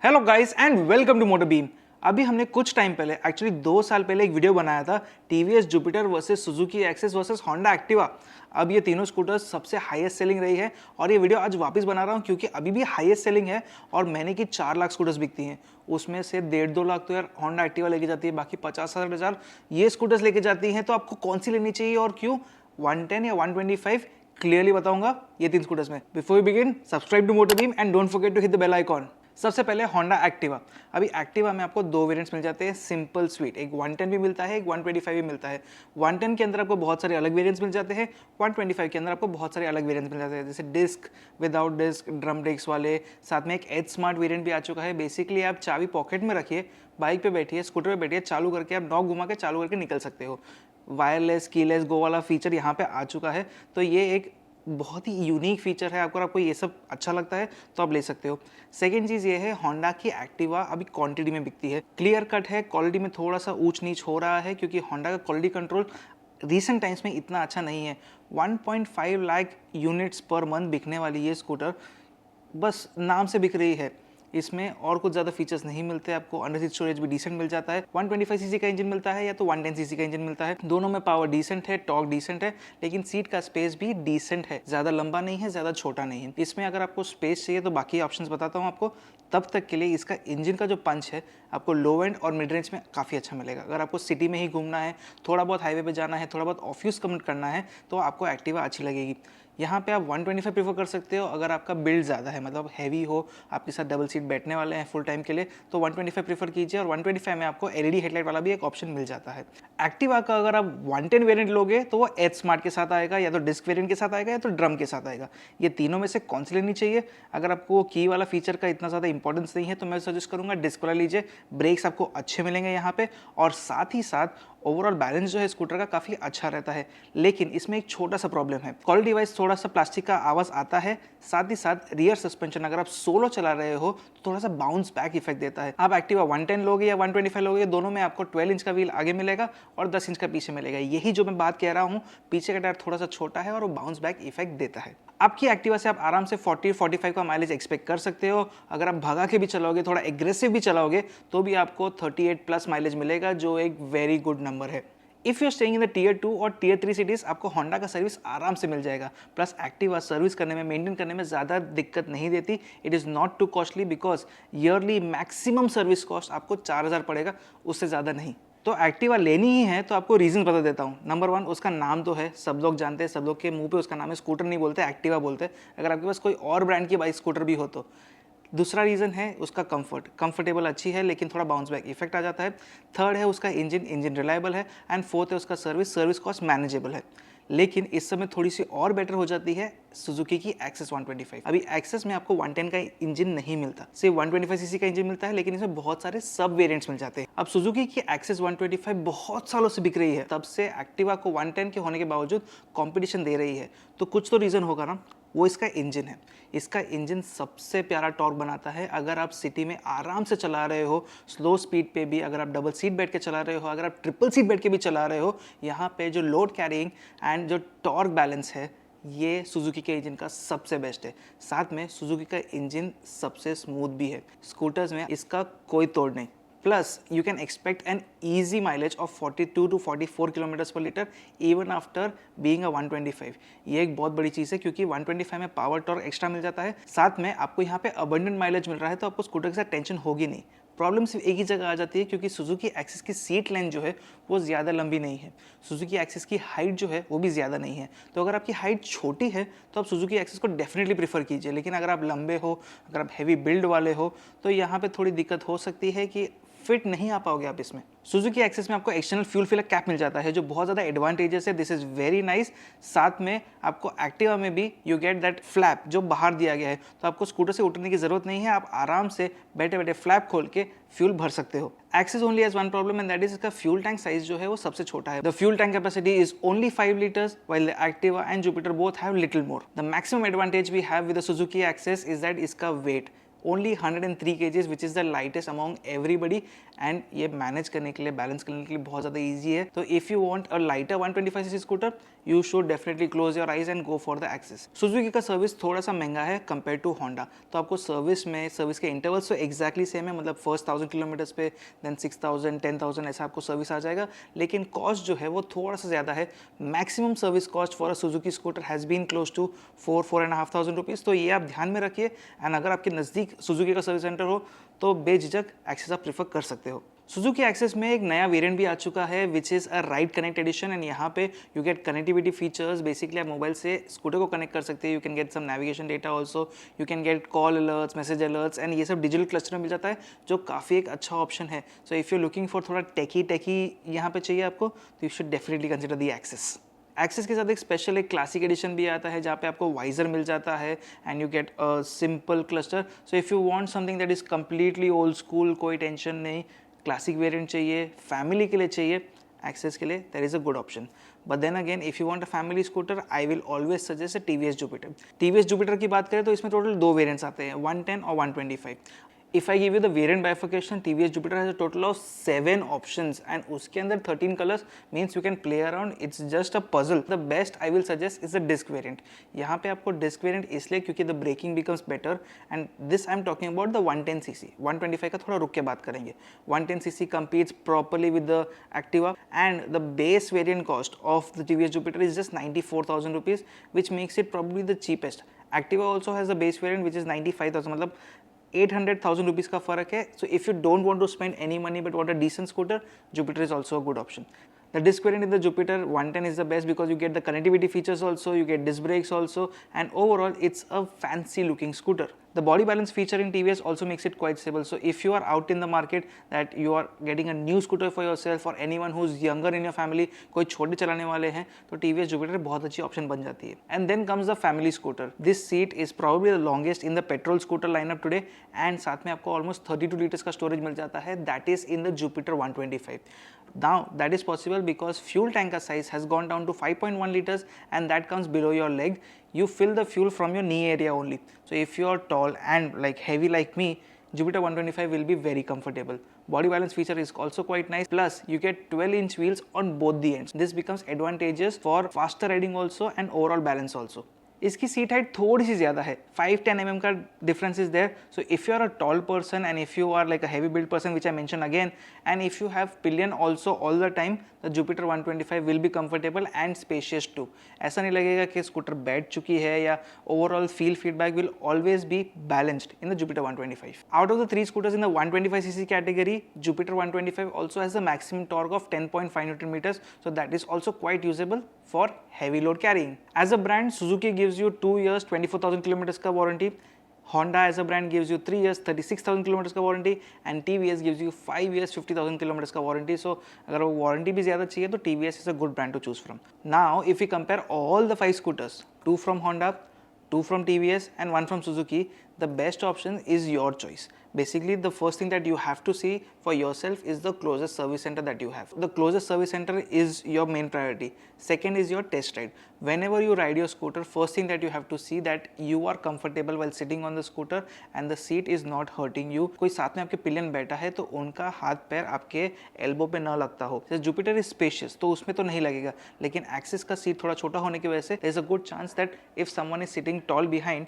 Hello guys and welcome to Motor Beam. अभी हमने कुछ टाइम पहले एक्चुअली 2 साल पहले एक वीडियो बनाया था TVS Jupiter versus Suzuki Access versus Honda Activa. अब ये तीनों स्कूटर्स सबसे हाईएस्ट सेलिंग रही है और ये वीडियो आज वापस बना रहा हूँ क्योंकि अभी भी हाईएस्ट सेलिंग है और महीने की 4 लाख स्कूटर्स बिकती हैं। उसमें से 1.5-2 लाख तो यार होंडा एक्टिवा लेके जाती है, बाकी 50,000 ये स्कूटर्स लेके जाती हैं। तो आपको कौन सी लेनी चाहिए और क्यों, 110 या 125 क्लियरली बताऊंगा ये तीन स्कूटर्स में। Before we begin, subscribe to Motor Beam and don't forget to hit the bell icon. सबसे पहले होंडा एक्टिवा। अभी एक्टिवा में आपको दो वेरिएंट्स मिल जाते हैं, सिंपल स्वीट। एक 110 भी मिलता है, एक 125 भी मिलता है। 110 के अंदर आपको बहुत सारे अलग वेरिएंट्स मिल जाते हैं, 125 के अंदर आपको बहुत सारे अलग वेरिएंट्स मिल जाते हैं, जैसे disc, without disc, drum brakes वाले। साथ में एक एज स्मार्ट वेरिएंट भी आ चुका है। बेसिकली आप चाबी पॉकेट में रखिए, बाइक पे बैठिए, स्कूटर पे बैठिए, चालू करके आप नॉक घुमा के चालू करके निकल सकते हो। वायरलेस कीलेस गो वाला फीचर यहाँ पे आ चुका है, तो ये एक बहुत ही यूनिक फीचर है। आपको ये सब अच्छा लगता है तो आप ले सकते हो। सेकेंड चीज़ ये है, होंडा की एक्टिवा अभी क्वांटिटी में बिकती है, क्लियर कट है। क्वालिटी में थोड़ा सा ऊंच नीच हो रहा है क्योंकि होंडा का क्वालिटी कंट्रोल रिसेंट टाइम्स में इतना अच्छा नहीं है। 1.5 लाख यूनिट्स पर मंथ बिकने वाली ये स्कूटर बस नाम से बिक रही है। इसमें और कुछ ज़्यादा फीचर्स नहीं मिलते आपको। अंडर सीट स्टोरेज भी डिसेंट मिल जाता है। 125 सीसी का इंजन मिलता है या तो 110 सीसी का इंजन मिलता है। दोनों में पावर डिसेंट है, टॉर्क डिसेंट है, लेकिन सीट का स्पेस भी डिसेंट है। ज़्यादा लंबा नहीं है, ज़्यादा छोटा नहीं है। इसमें अगर आपको स्पेस चाहिए तो बाकी ऑप्शंस बताता हूँ आपको। तब तक के लिए इसका इंजन का जो पंच है आपको लो एंड और मिड रेंज में काफ़ी अच्छा मिलेगा। अगर आपको सिटी में ही घूमना है, थोड़ा बहुत हाईवे पे जाना है, थोड़ा बहुत ऑफिस कम्यूट करना है, तो आपको एक्टिवा अच्छी लगेगी। यहाँ पे आप 125 प्रीफर कर सकते हो अगर आपका बिल्ड ज़्यादा है, मतलब हैवी हो, आपके साथ डबल सीट बैठने वाले हैं फुल टाइम के लिए, तो 125 प्रीफर कीजिए। और 125 में आपको एलईडी हेडलाइट वाला भी एक ऑप्शन मिल जाता है। एक्टिवा का अगर आप 110 वेरिएंट लोगे तो वो एच स्मार्ट के साथ आएगा, या तो डिस्क वेरिएंट के साथ आएगा, या तो ड्रम के साथ आएगा। ये तीनों में से कौन सी लेनी चाहिए? अगर आपको की वाला फीचर का इतना ज़्यादा इंपॉर्टेंस नहीं है तो मैं सजेस्ट करूँगा डिस्क वाला लीजिए। ब्रेक्स आपको अच्छे मिलेंगे यहाँ पे, और साथ ही साथ ओवरऑल बैलेंस जो है स्कूटर का काफ़ी अच्छा रहता है। लेकिन इसमें एक छोटा सा प्रॉब्लम है, क्वालिटी वाइज थोड़ा सा प्लास्टिक का आवाज़ आता है। साथ ही साथ रियर सस्पेंशन अगर आप सोलो चला रहे हो तो थोड़ा सा बाउंस बैक इफेक्ट देता है। आप एक्टिवा 110 लोगे या 125 लोगे, दोनों में आपको 12 इंच का व्हील आगे मिलेगा और 10 इंच का पीछे मिलेगा। यही जो मैं बात कह रहा हूँ, पीछे का टायर थोड़ा सा छोटा है और वो बाउंस बैक इफेक्ट देता है। आपकी एक्टिवा से आप आराम से 40-45 का माइलेज एक्सपेक्ट कर सकते हो। अगर आप भगा के भी चलाओगे, थोड़ा एग्रेसिव भी चलाओगे, तो भी आपको 38 प्लस माइलेज मिलेगा, जो एक वेरी गुड नंबर है। If you staying in the tier 2 और टीयर 3 सिटीज़, आपको होंडा का सर्विस आराम से मिल जाएगा। प्लस एक्टिवा सर्विस करने में, मेंटेन करने में ज़्यादा दिक्कत नहीं देती। It is not to costly because yearly maximum service cost आपको 4,000 पड़ेगा, उससे ज़्यादा नहीं। तो एक्टिवा लेनी ही है तो आपको रीज़न बता देता हूँ। नंबर 1, उसका नाम तो है, सब लोग जानते हैं, सब लोग के मुंह पे उसका नाम है। स्कूटर नहीं बोलते, एक्टिवा बोलते हैं। अगर आपके पास कोई और ब्रांड की बाइक स्कूटर भी हो तो। दूसरा रीज़न है उसका कंफर्टेबल अच्छी है, लेकिन थोड़ा बाउंस बैक इफेक्ट आ जाता है। थर्ड है उसका इंजन रिलायबल है। एंड फोर्थ है उसका सर्विस कॉस्ट मैनेजेबल है। लेकिन इस समय थोड़ी सी और बेटर हो जाती है सुजुकी की एक्सेस 125। अभी एक्सेस में आपको 110 का इंजन नहीं मिलता, सिर्फ 125 सीसी का इंजन मिलता है, लेकिन इसमें बहुत सारे सब वेरिएंट्स मिल जाते हैं। अब सुजुकी की एक्सेस 125 बहुत सालों से बिक रही है, तब से एक्टिवा को 110 के होने के बावजूद कंपटीशन दे रही है। तो कुछ तो रीज़न होगा ना, वो इसका इंजन है। इसका इंजन सबसे प्यारा टॉर्क बनाता है। अगर आप सिटी में आराम से चला रहे हो, स्लो स्पीड पे भी, अगर आप डबल सीट बैठ के चला रहे हो, अगर आप ट्रिपल सीट बैठ के भी चला रहे हो, यहाँ पे जो लोड कैरिंग एंड जो टॉर्क बैलेंस है, ये सुजुकी के इंजन का सबसे बेस्ट है। साथ में सुजुकी का इंजन सबसे स्मूथ भी है। स्कूटर्स में इसका कोई तोड़ नहीं। Plus you can expect an easy mileage of 42 to 44 kilometres per litre even after being a 125। ये एक बहुत बड़ी चीज़ है क्योंकि 125 में पावर टॉर्क एक्स्ट्रा मिल जाता है। साथ में आपको यहाँ पे अबंडेंट माइलेज मिल रहा है, तो आपको स्कूटर के साथ टेंशन होगी नहीं। प्रॉब्लम सिर्फ एक ही जगह आ जाती है, क्योंकि सुजुकी एक्सिस की सीट लेंथ जो है वो ज़्यादा लंबी नहीं है। सुजुकी एक्सिस की हाइट जो है वो भी ज़्यादा नहीं है। तो अगर आपकी हाइट छोटी है तो आप सुजुकी एक्सिस को डेफिनेटली प्रीफर कीजिए। लेकिन अगर आप लंबे हो, अगर आप हैवी बिल्ड वाले हो, तो यहाँ पे थोड़ी दिक्कत हो सकती है कि फिट नहीं आ पाओगे आप इसमें। सुजुकी एक्सेस में आपको एक्सटर्नल फ्यूल फिलर कैप मिल जाता है, जो बहुत ज़्यादा एडवांटेजेस है। This is very nice. साथ में आपको एक्टिवा में भी यू गेट दैट फ्लैप जो बाहर दिया गया है, तो आपको स्कूटर से उठने की जरूरत नहीं है। आप आराम से बैठे बैठे फ्लैप खोल के फ्यूल भर सकते हो। Access only has one problem and that is इसका फ्यूल टैंक साइज जो है वो सबसे छोटा है। The fuel tank capacity is only 5 liters while the Activa and Jupiter both have little more. The maximum advantage we have with the Suzuki Access is that इसका weight only 103 kgs which is the lightest among everybody. And ये manage करने के लिए, balance करने के लिए बहुत ज़्यादा ईजी है। तो if you want a lighter 125cc scooter, you should definitely close your eyes and go for the Axis. Suzuki का सर्विस थोड़ा सा महंगा है कंपेयर टू होंडा, तो आपको सर्विस के इंटरवल्स तो एक्जैक्टली सेम है, मतलब फर्स्ट 1000 किलोमीटर्स पे देन 6000 10,000 ऐसा आपको सर्विस आ जाएगा, लेकिन कॉस्ट जो है वो थोड़ा सा ज़्यादा है. Maximum service cost for a Suzuki scooter has been close to 4,500 rupees. तो ये आप ध्यान में रखिए. एंड अगर आपके नज़दीक सुजुकी का सर्विस सेंटर हो तो बेझिझक एक्सेस आप प्रीफर कर सकते हो. सुजुकी एक्सेस में एक नया वेरिएंट भी आ चुका है which is a Ride Connect edition. And यहाँ पे you get connectivity features. Basically आप मोबाइल से स्कूटर को कनेक्ट कर सकते हैं. You can get some navigation data also, you can get call alerts, message alerts, and ये सब डिजिटल क्लस्टर में मिल जाता है जो काफ़ी एक अच्छा ऑप्शन है. So if you looking for थोड़ा टेकी यहाँ पे चाहिए आपको, तो you should definitely consider the Access. Access के साथ एक स्पेशल एक क्लासिक एडिशन भी आता है जहाँ पे आपको वाइजर मिल जाता है and you get a simple cluster. So if you want something that is completely old school, कोई टेंशन नहीं, क्लासिक वेरिएंट चाहिए, फैमिली के लिए चाहिए, एक्सेस के लिए there is a good option. But then again if you want a family scooter, I will always suggest a TVS Jupiter. TVS Jupiter की बात करें तो इसमें टोटल 2 वेरिएंट्स आते हैं, 110 और 125. If I give you the variant bifurcation, TVS Jupiter has a total of 7 options and उसके अंदर 13 colors means you can play around. It's just a puzzle. The best I will suggest is the disc variant. यहाँ पे आपको disc variant इसलिए क्योंकि the braking becomes better and this I'm talking about the 110cc. 125 का थोड़ा रुक के बात करेंगे. 110cc competes properly with the Activa and the base variant cost of the TVS Jupiter is just 94,000 rupees, which makes it probably the cheapest. Activa also has a base variant which is 95,000, मतलब 800,000 rupees का फर्क है. So if you don't want to spend any money but want a decent scooter, Jupiter is also a good option. The disc variant in the Jupiter 110 is the best because you get the connectivity features also, you get disc brakes also, and overall it's a fancy looking scooter. The body balance feature in TVS also makes it quite stable. So if you are out in the market that you are getting a new scooter for yourself or anyone who's younger in your family, कोई छोटे चलाने वाले हैं, तो TVS Jupiter बहुत अच्छी option बन जाती है. And then comes the family scooter. This seat is probably the longest in the petrol scooter lineup today, and साथ में आपको almost 32 liters का storage मिल जाता है. That is in the Jupiter 125. Now that is possible because fuel tanker size has gone down to 5.1 liters and that comes below your leg. You fill the fuel from your knee area only. So if you are tall and like heavy like me, Jupiter 125 will be very comfortable. Body balance feature is also quite nice. Plus you get 12-inch wheels on both the ends. This becomes advantageous for faster riding also and overall balance also. इसकी seat height थोड़ी सी ज़्यादा है, 5-10 mm का difference is there. So if you are a tall person and if you are like a heavy build person which I mention again and if you have pillion also all the time, the Jupiter 125 will be comfortable and spacious too. ऐसा नहीं लगेगा कि scooter बैठ चुकी है या overall feedback will always be balanced in the Jupiter 125. Out of the 3 scooters in the 125cc category, Jupiter 125 also has a maximum torque of 10.5 Newton meters, so that is also quite usable for heavy load carrying. As a brand, Suzuki gives you 2 years 24,000 kilometers का warranty. Honda as a brand gives you 3 years 36,000 kilometers का warranty and TVS gives you 5 years 50,000 kilometers का warranty. So अगर वो warranty भी ज़्यादा चाहिए तो TVS is a good brand to choose from. Now if we compare all the 5 scooters, 2 from Honda, 2 from TVS and 1 from Suzuki, the best option is your choice. Basically the first thing that you have to see for yourself is the closest service center that you have. The closest service center is your main priority. Second is your test ride. Whenever you ride your scooter, first thing that you have to see that you are comfortable while sitting on the scooter and the seat is not hurting you. कोई साथ में आपके pillion बैठा है तो उनका हाथ पैर आपके एल्बो पे ना लगता हो. जैसे जुपिटर इज स्पेशियस तो उसमें तो नहीं लगेगा, लेकिन एक्सिस का सीट थोड़ा छोटा होने की वजह से there is a good chance that if someone is sitting tall behind,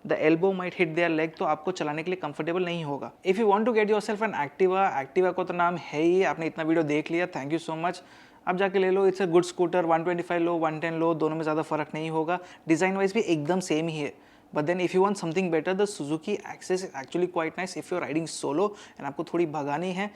the elbow might hit their leg, तो आपको चलाने के लिए कंफर्टेबल नहीं होगा. If you want to get yourself an Activa को तो नाम है ही, आपने इतना वीडियो देख लिया, थैंक यू सो मच. अब जाके ले लो, इट्स अ गुड स्कूटर. 125 लो 110 लो, दोनों में ज़्यादा फर्क नहीं होगा. डिज़ाइन वाइज भी एकदम सेम ही है. But then if you want something better, the Suzuki Access is actually quite nice. If you're riding solo and आपको थोड़ी भगानी है,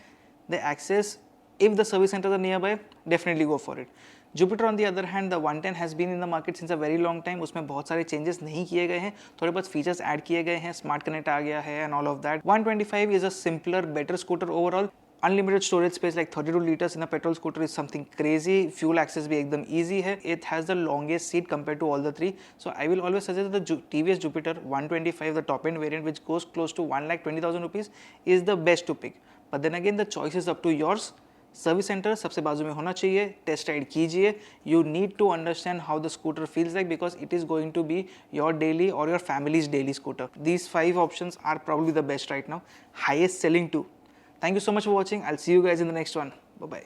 the Access, if the service centers are nearby, definitely go for it. Jupiter on the other hand, the 110 has been in the market since a very long time. उसमें बहुत सारे changes नहीं किए गए हैं, थोड़े बहुत features add किए गए हैं, smart connect आ गया है and all of that. 125 is a simpler, better scooter overall. Unlimited storage space like 32 liters in a petrol scooter is something crazy. Fuel access भी एकदम easy है. It has the longest seat compared to all the 3. So I will always suggest the TVS Jupiter 125, the top end variant which goes close to 1,20,000 rupees is the best to pick. But then again the choice is up to yours. Service centre सबसे बाजू में होना चाहिए. Test ride कीजिए. You need to understand how the scooter feels like because it is going to be your daily or your family's daily scooter. These 5 options are probably the best right now. Highest selling too. Thank you so much for watching. I'll see you guys in the next one. Bye bye.